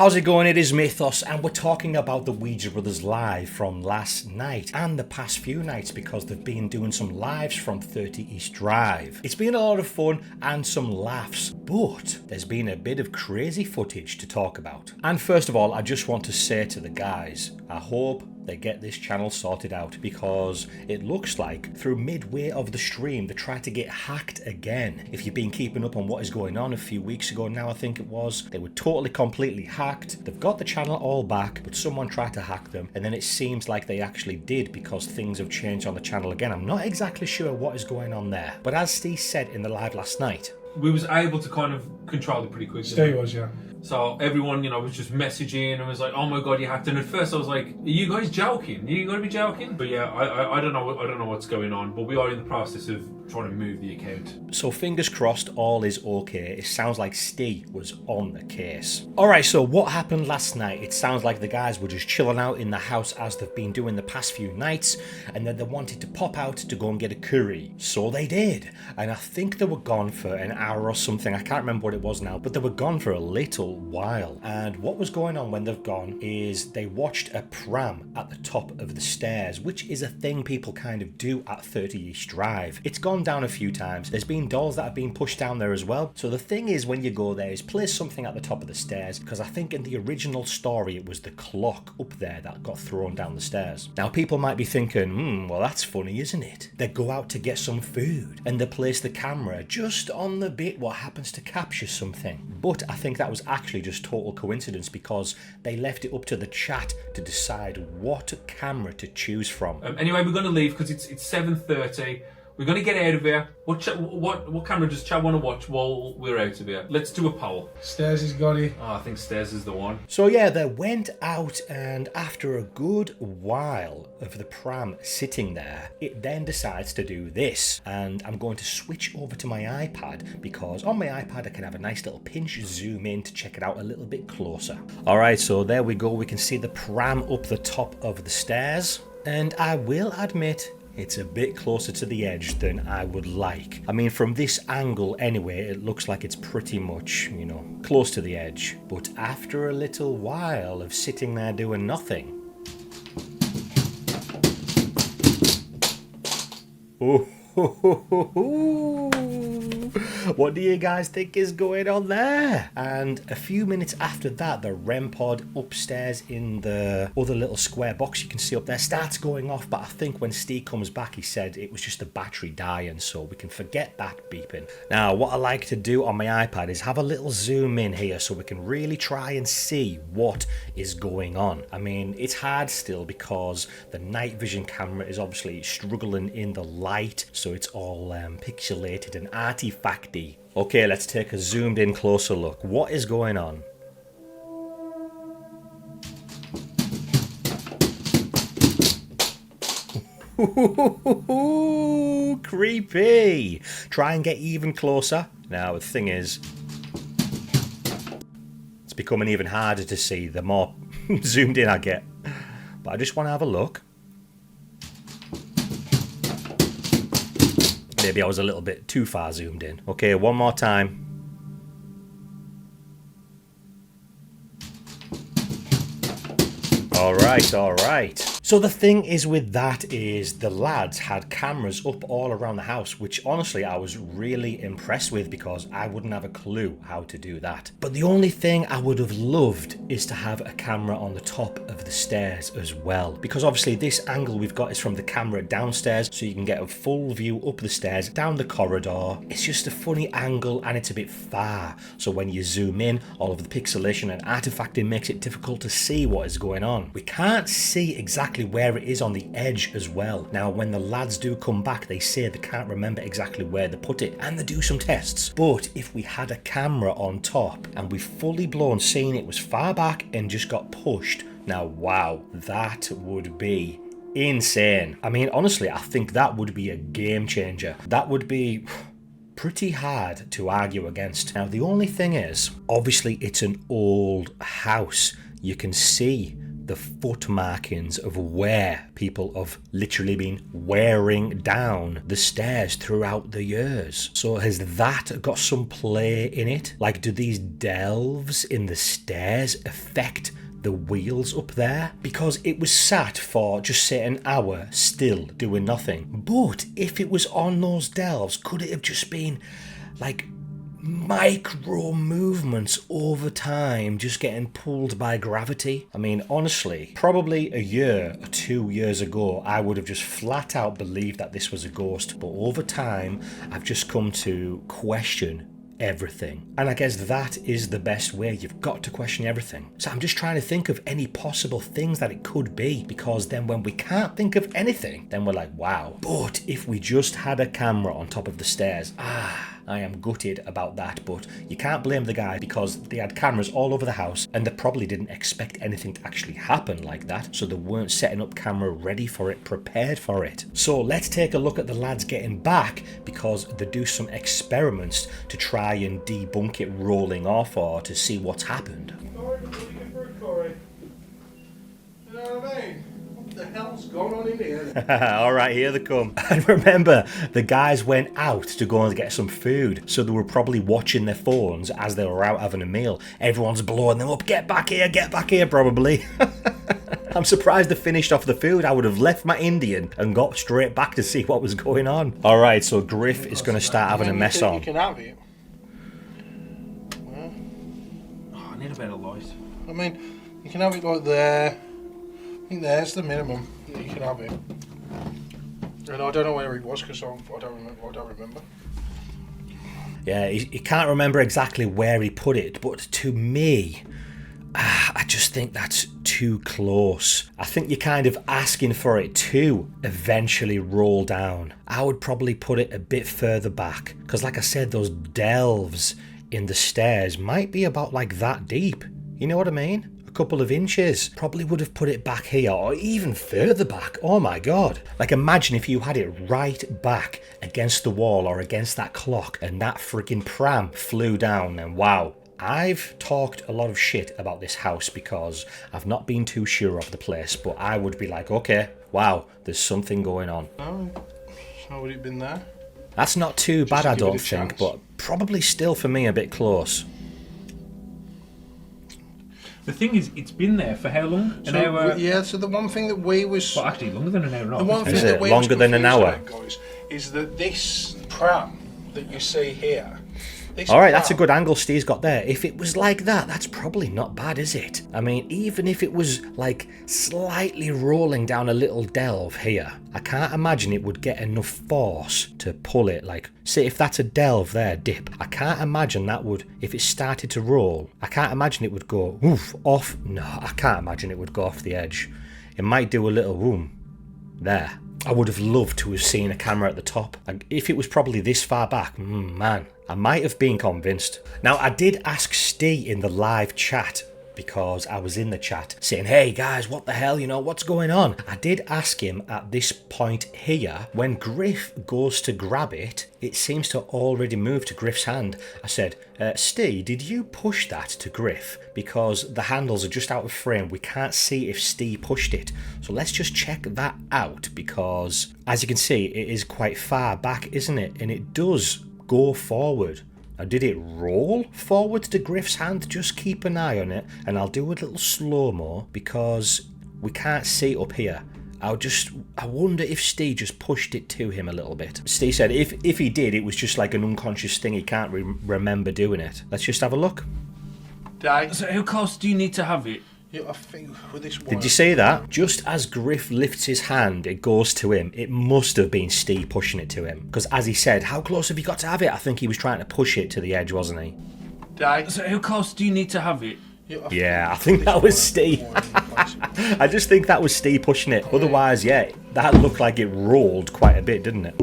How's it going? It is Mythos, and we're talking about the Ouija Brothers live from last night and the past few nights because they've been doing some lives from 30 East Drive. It's been a lot of fun and some laughs, but there's been a bit of crazy footage to talk about. And first of all, I just want to say to the guys, I hope they get this channel sorted out, because it looks like through midway of the stream they tried to get hacked again. If you've been keeping up on what is going on, a few weeks ago now I think it was, they were totally completely hacked. They've got the channel all back, but someone tried to hack them, and then it seems like they actually did because things have changed on the channel again. I'm not exactly sure what is going on there, but as Steve said in the live last night, we was able to kind of control it pretty quickly. Steve was, yeah. So everyone, was just messaging and was like, "Oh my god, you hacked!" And at first I was like, "Are you guys joking? Are you going to be joking?" But yeah, I don't know what's going on, but we are in the process of trying to move the account. So fingers crossed all is okay. It sounds like Steve was on the case. Alright, so what happened last night? It sounds like the guys were just chilling out in the house as they've been doing the past few nights, and then they wanted to pop out to go and get a curry. So they did, and I think they were gone for an hour or something. I can't remember what it was now, but they were gone for a little while. And what was going on when they've gone is they watched a pram at the top of the stairs, which is a thing people kind of do at 30 East Drive. It's gone down a few times. There's been dolls that have been pushed down there as well. So the thing is, when you go there, is place something at the top of the stairs, because I think in the original story it was the clock up there that got thrown down the stairs. Now people might be thinking, well that's funny, isn't it? They go out to get some food and they place the camera just on the bit what happens to capture something. But I think that was actually just total coincidence, because they left it up to the chat to decide what camera to choose from. Anyway, we're going to leave because it's 7:30. We're going to get out of here. What camera does Chad want to watch while we're out of here? Let's do a poll. Stairs has got it. Oh, I think Stairs is the one. So yeah, they went out, and after a good while of the pram sitting there, it then decides to do this. And I'm going to switch over to my iPad, because on my iPad I can have a nice little pinch zoom in to check it out a little bit closer. Alright, so there we go. We can see the pram up the top of the stairs. And I will admit, it's a bit closer to the edge than I would like. I mean, from this angle anyway, it looks like it's pretty much, close to the edge. But after a little while of sitting there doing nothing... Oh, what do you guys think is going on there? And a few minutes after that, the REM pod upstairs in the other little square box you can see up there starts going off, but I think when Steve comes back he said it was just the battery dying, so we can forget that beeping. Now what I like to do on my iPad is have a little zoom in here so we can really try and see what is going on. I mean, it's hard still because the night vision camera is obviously struggling in the light, so it's all pixelated and artifacty. Okay, let's take a zoomed in closer look. What is going on? Creepy! Try and get even closer. Now the thing is, it's becoming even harder to see the more zoomed in I get. But I just want to have a look. Maybe I was a little bit too far zoomed in. Okay, one more time. Alright. So the thing is with that is the lads had cameras up all around the house, which honestly I was really impressed with, because I wouldn't have a clue how to do that. But the only thing I would have loved is to have a camera on the top of the stairs as well, because obviously this angle we've got is from the camera downstairs, so you can get a full view up the stairs, down the corridor. It's just a funny angle and it's a bit far, so when you zoom in, all of the pixelation and artifacting makes it difficult to see what is going on. We can't see exactly where it is on the edge as well. Now when the lads do come back, they say they can't remember exactly where they put it, and they do some tests. But if we had a camera on top and we fully blown seen it was far back and just got pushed, now wow, that would be insane. I mean, honestly, I think that would be a game changer. That would be pretty hard to argue against. Now the only thing is, obviously it's an old house. You can see the foot markings of where people have literally been wearing down the stairs throughout the years. So has that got some play in it? Like, do these delves in the stairs affect the wheels up there? Because it was sat for just say an hour still doing nothing. But if it was on those delves, could it have just been like micro movements over time, just getting pulled by gravity? I mean, honestly, probably a year or 2 years ago, I would have just flat out believed that this was a ghost. But over time, I've just come to question everything. And I guess that is the best way. You've got to question everything. So I'm just trying to think of any possible things that it could be, because then when we can't think of anything, then we're like, wow. But if we just had a camera on top of the stairs, I am gutted about that, but you can't blame the guy because they had cameras all over the house and they probably didn't expect anything to actually happen like that, so they weren't setting up camera ready for it, prepared for it. So let's take a look at the lads getting back, because they do some experiments to try and debunk it rolling off or to see what's happened. You know what I mean? What the hell's going on in here? Alright, here they come. And remember, the guys went out to go and get some food, so they were probably watching their phones as they were out having a meal. Everyone's blowing them up, get back here, probably. I'm surprised they finished off the food. I would have left my Indian and got straight back to see what was going on. Alright, so Griff is going to start having a mess on. You can have it. Well, Oh, I need a better light. I mean, you can have it like there. I think there's the minimum that you can have it. And I don't know where he was because I don't remember. Yeah, he can't remember exactly where he put it, but to me, I just think that's too close. I think you're kind of asking for it to eventually roll down. I would probably put it a bit further back, because like I said, those delves in the stairs might be about like that deep. You know what I mean? A couple of inches. Probably would have put it back here or even further back. Oh my god. Like, imagine if you had it right back against the wall or against that clock and that freaking pram flew down, and wow. I've talked a lot of shit about this house because I've not been too sure of the place, but I would be like, okay, wow, there's something going on. No, how would it been there? That's not too bad, to I give it don't a think, chance. but probably still for me a bit close. The thing is, it's been there for how long? An hour? Yeah, so the one thing that we was... Well, actually, longer than an hour and a half. The one thing Is that it we longer was than an confused hour? about, guys, is that this pram that you see here... Alright, that's a good angle Steve's got there. If it was like that, that's probably not bad, is it? I mean, even if it was like slightly rolling down a little delve here, I can't imagine it would get enough force to pull it. Like, say if that's a delve there, dip, I can't imagine that would, if it started to roll, I can't imagine it would go oof, off. No, I can't imagine it would go off the edge. It might do a little boom there. I would have loved to have seen a camera at the top. And if it was probably this far back, man, I might have been convinced. Now, I did ask Steve in the live chat, because I was in the chat, saying, hey guys, what the hell, you know, what's going on? I did ask him at this point here, when Griff goes to grab it, it seems to already move to Griff's hand. I said, Steve, did you push that to Griff? Because the handles are just out of frame. We can't see if Steve pushed it. So let's just check that out, because as you can see, it is quite far back, isn't it? And it does go forward. Now, did it roll forward to Griff's hand? Just keep an eye on it, and I'll do a little slow-mo because we can't see up here. I wonder if Steve just pushed it to him a little bit. Steve said if he did, it was just like an unconscious thing. He can't remember doing it. Let's just have a look. So how close do you need to have it? Yeah, I think with this one... Did you see that? Just as Griff lifts his hand, it goes to him. It must have been Steve pushing it to him. Because as he said, how close have you got to have it? I think he was trying to push it to the edge, wasn't he? So how close do you need to have it? Yeah, I think that was Steve. I just think that was Steve pushing it. Otherwise, yeah, that looked like it rolled quite a bit, didn't it?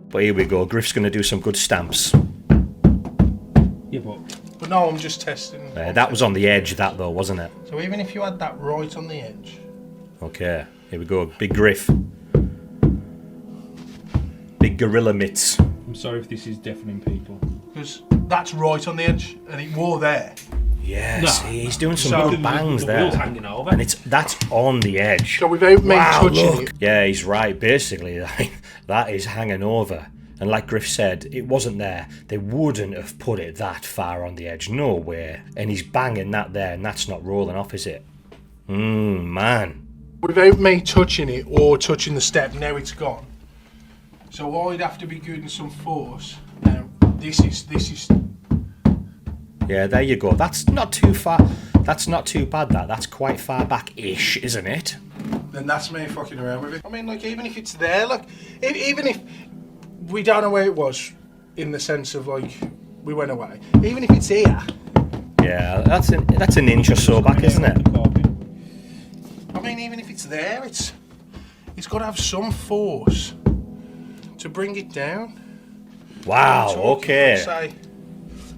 But here we go. Griff's going to do some good stamps. Yeah, but no, I'm just testing. That was on the edge, that though, wasn't it? So even if you had that right on the edge... Okay, here we go. Big Griff. big gorilla mitts. I'm sorry if this is deafening people. Because that's right on the edge, and it wore there. Yeah, No. see, he's doing some So- good bangs the there. wheel's hanging over. And that's on the edge. So without me Wow, touching look. it, Yeah, he's right. Basically, that is hanging over. And like Griff said, it wasn't there. They wouldn't have put it that far on the edge. No way. And he's banging that there, and that's not rolling off, is it? Man. without me touching it or touching the step, now it's gone. So I'd have to be good in some force. Now this is. Yeah, there you go. That's not too far. That's not too bad, that. That's quite far back-ish, isn't it? Then that's me fucking around with it. I mean, like, even if it's there, like, even if we don't know where it was, in the sense of, like, we went away. Even if it's here. Yeah, that's an inch or so back, isn't it? I mean, even if it's there, it's got to have some force to bring it down. Wow, Talking, okay. Say,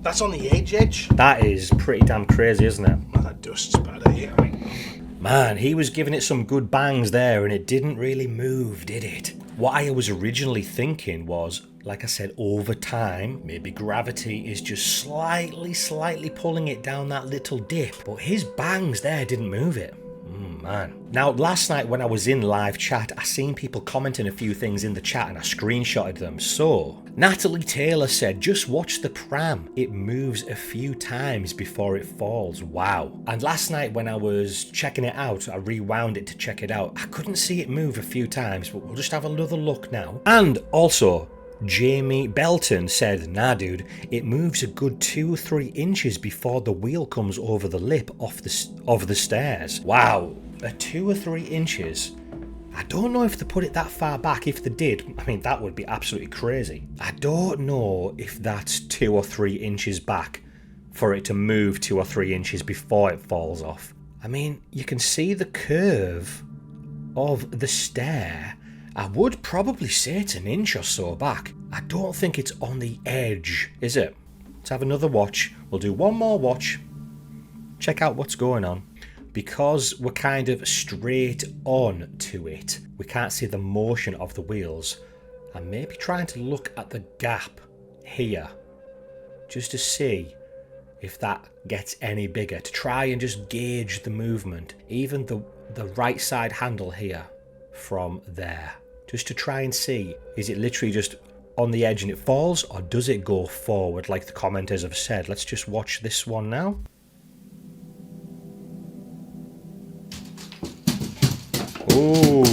that's on the edge. That is pretty damn crazy, isn't it? Well, that dust's bad here. I mean, Man, he was giving it some good bangs there, and it didn't really move, did it? What I was originally thinking was, like I said, over time, maybe gravity is just slightly pulling it down that little dip. But his bangs there didn't move it. Man. Now, last night when I was in live chat, I seen people commenting a few things in the chat and I screenshotted them. So, Natalie Taylor said, just watch the pram. It moves a few times before it falls. Wow. And last night when I was checking it out, I rewound it to check it out. I couldn't see it move a few times, but we'll just have another look now. And also, Jamie Belton said, nah dude, it moves a good 2 or 3 inches before the wheel comes over the lip of the stairs. Wow, 2 or 3 inches. I don't know if they put it that far back. If they did, I mean, that would be absolutely crazy. I don't know if that's 2 or 3 inches back for it to move 2 or 3 inches before it falls off. I mean, you can see the curve of the stair. I would probably say it's an inch or so back. I don't think it's on the edge, is it? Let's have another watch. We'll do one more watch. Check out what's going on. Because we're kind of straight on to it, we can't see the motion of the wheels. I'm maybe trying to look at the gap here, just to see if that gets any bigger, to try and just gauge the movement. Even the right side handle here from there. Just to try and see, is it literally just on the edge and it falls, or does it go forward like the commenters have said? Let's just watch this one now. Ooh.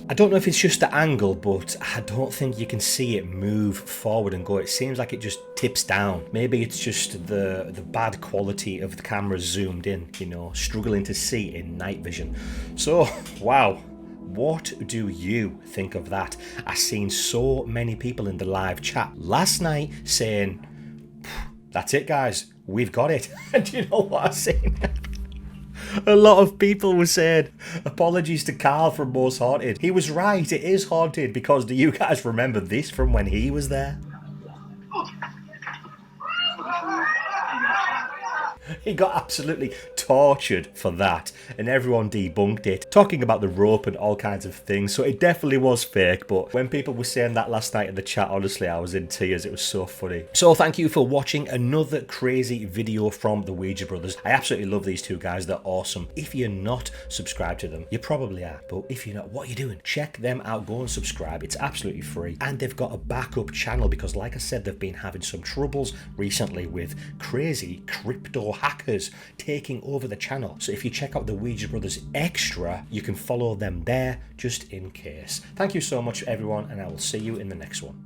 I don't know if it's just the angle, but I don't think you can see it move forward and go. It seems like it just tips down. Maybe it's just the bad quality of the camera zoomed in, you know, struggling to see in night vision. So, wow. What do you think of that? I've seen so many people in the live chat last night saying, that's it guys, we've got it. And you know what I've seen? A lot of people were saying, apologies to Carl from Most Haunted. He was right, it is haunted, because do you guys remember this from when he was there? He got absolutely tortured for that, and everyone debunked it, talking about the rope and all kinds of things, so it definitely was fake. But when people were saying that last night in the chat, honestly, I was in tears. It was so funny. So thank you for watching another crazy video from the Ouija Brothers. I absolutely love these two guys. They're awesome. If you're not subscribed to them, you probably are, but if you're not, what are you doing? Check them out. Go and subscribe. It's absolutely free, and they've got a backup channel because, like I said, they've been having some troubles recently with crazy crypto hackers taking over the channel. So if you check out the Ouija Brothers Extra, you can follow them there just in case. Thank you so much everyone, and I will see you in the next one.